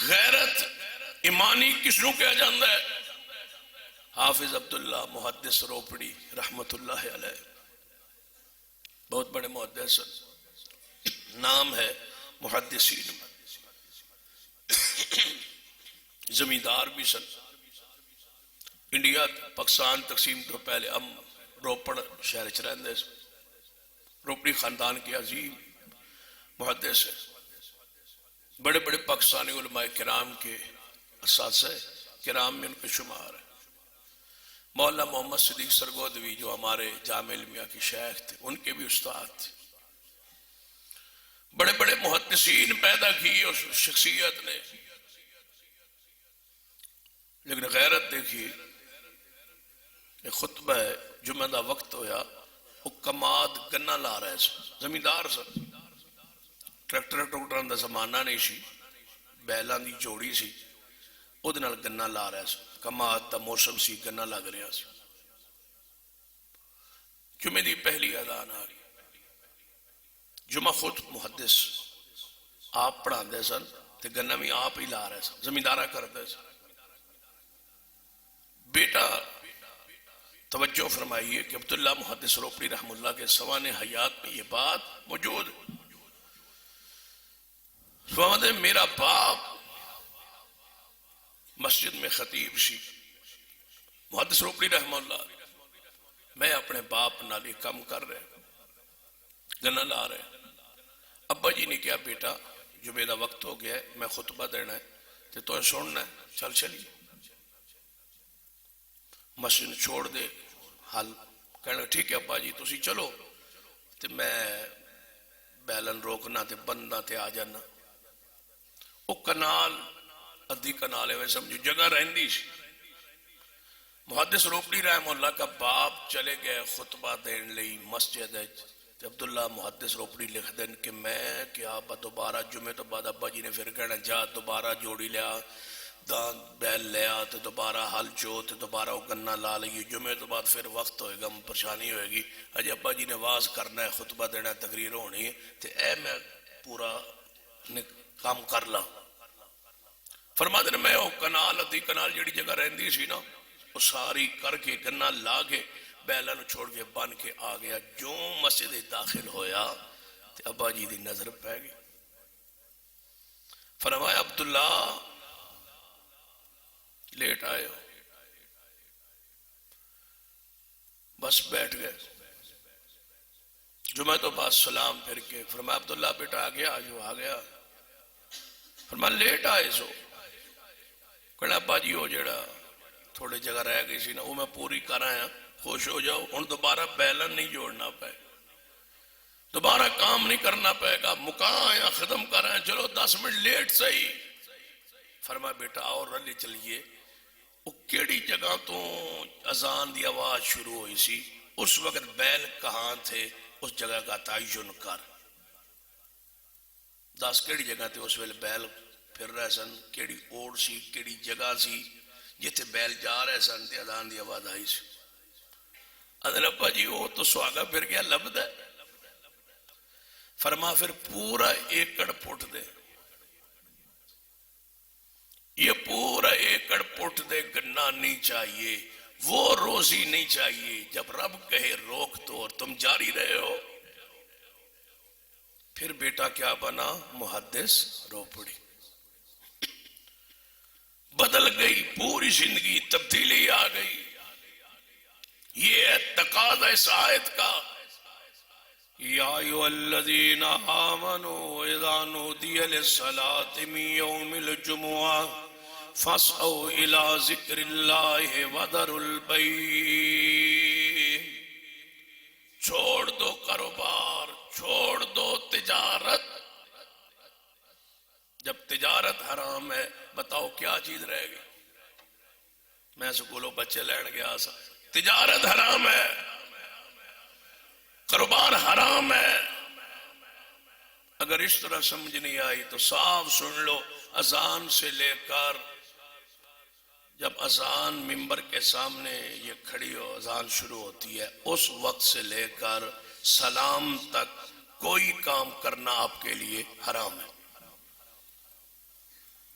غیرت ایمانی کس نو کہا جاندہ ہے؟ حافظ عبداللہ محدث روپڑی رحمت اللہ علیہ، بہت بڑے محدث، نام ہے محدثین، زمیندار بھی سن، انڈیا پاکستان تقسیم تو پہلے ہم روپڑ شہر چ رہندے سن، روپڑی خاندان کے عظیم محدث ہیں، بڑے بڑے پاکستانی علماء کرام کے اساتذہ کرام میں ان کے شمار ہے۔ مولانا محمد صدیق سرگودوی جو ہمارے جامعہ علمیہ کے شیخ تھے، ان کے بھی استاد تھے۔ بڑے بڑے محدثین پیدا کی اس شخصیت نے، لیکن غیرت دیکھیے کہ خطبہ جمعہ دا وقت ہویا، حکمات گنا لا رہے سن، زمیندار سن، ٹریکٹر دا زمانہ نہیں سی، بیلان دی جوڑی سی، اُدھ نال گنا لا رہے سن، کماعت دا موسم سی، گنا لگ رہا سی۔ جمعہ دی پہلی اذان آ گئی، جمعہ خود محدث آپ پڑھا دے سن تے گنا بھی آپ ہی لا رہے سن، زمیندارہ کر دے سن۔ بیٹا توجہ فرمائیے کہ عبداللہ محدث روپڑی رحم اللہ کے سوانح حیات میں یہ بات موجود ہے۔ فرماتے ہیں میرا باپ مسجد میں خطیب سی، محدث روپڑی رحم اللہ، میں اپنے باپ نال یہ کم کر رہے گنا لا رہے۔ ابا جی نے کیا بیٹا جمعہ دا وقت ہو گیا ہے، میں خطبہ دینا ہے تے تو سننا ہے، چل چلیے۔ مسجد چھوڑ دے حل کہنا ٹھیک ہے ابا جی تسی چلو تے میں بیلن روکنا تے بندنا تے آ جانا۔ وہ کنال ادھی کنال ہے سمجھو جگہ رہندی سی۔ محدث روپڑی رحم اللہ کا باپ چلے گئے خطبہ دین لئی مسجد ہے، عبداللہ محدث روپڑی لکھ دیں کہ میں کیا دوبارہ جمعے تو بعد ابا جی نے پھر کہنا جا دوبارہ جوڑی لیا، دان بیل لیا تو دوبارہ حل جو تو دوبارہ وہ گنا لا لئیے، جمعے تو بعد پھر وقت ہوئے گا، پریشانی ہوئے گی، اجے ابا جی نے واز کرنا ہے، خطبہ دینا ہے، تقریر ہونی ہے، تو اے میں پورا کام کر لا۔ فرماتے ہیں میں وہ کنال ادھی کنال جڑی جگہ رہندی سی نا وہ ساری کر کے گنا لا کے بیلن چھوڑ کے بن کے آ گیا۔ جو مسجد داخل ہویا تو ابا جی دی نظر پہ گئی۔ فرمایا عبداللہ لیٹ آئے ہو؟ بس بیٹھ گئے۔ جمعہ تو بعد سلام پھر کے فرمایا عبداللہ بیٹا آ گیا؟ جو آ گیا۔ فرمایا لیٹ آئے سو؟ کہنا ابا جی ہو جڑا تھوڑے جگہ رہ گئی سی نا وہ میں پوری کر آیا، خوش ہو جاؤ، ہن دوبارہ بیلن نہیں جوڑنا پائے، دوبارہ کام نہیں کرنا پائے گا، مکا آیا ختم کر آیا، چلو 10 منٹ لیٹ صحیح۔ فرمایا بیٹا اور رلی چلیے، وہ کیڑی جگہ تو اذان دی آواز شروع ہوئی سی، اس وقت بیل کہاں تھے اس جگہ کا تعین کر۔ 10 کیڑی جگہ تھے اس ویلے بیل پھر رہے سن، کیڑی اوڑ سی کیڑی جگہ سی جتے بیل جا رہے سن تے اذان دی آواز آئی سی۔ ادھر ابا جی وہ تو سواگا پھر گیا لبدا ہے۔ فرما پھر پورا ایکڑ پٹ دے، یہ پورا ایکڑ پٹ دے، گنا نہیں چاہیے، وہ روزی نہیں چاہیے، جب رب کہے روک تو اور تم جاری رہے ہو۔ پھر بیٹا کیا بنا؟ محدث روپڑی۔ بدل گئی پوری زندگی، تبدیلی آ گئی۔ یہ ہے تقاضا اس آیت کا، یا ایھا الذین آمنوا اذا نودی للصلاۃ من یوم الجمعہ فاسعوا الی ذکر اللہ وذروا البیع۔ چھوڑ دو کاروبار، چھوڑ دو تجارت۔ جب تجارت حرام ہے بتاؤ کیا چیز رہے گی؟ میں سکولوں بچے لین گیا سا، تجارت حرام ہے، کاروبار حرام ہے۔ اگر اس طرح سمجھ نہیں آئی تو صاف سن لو، اذان سے لے کر جب اذان ممبر کے سامنے یہ کھڑی ہو اذان شروع ہوتی ہے اس وقت سے لے کر سلام تک کوئی کام کرنا آپ کے لیے حرام ہے۔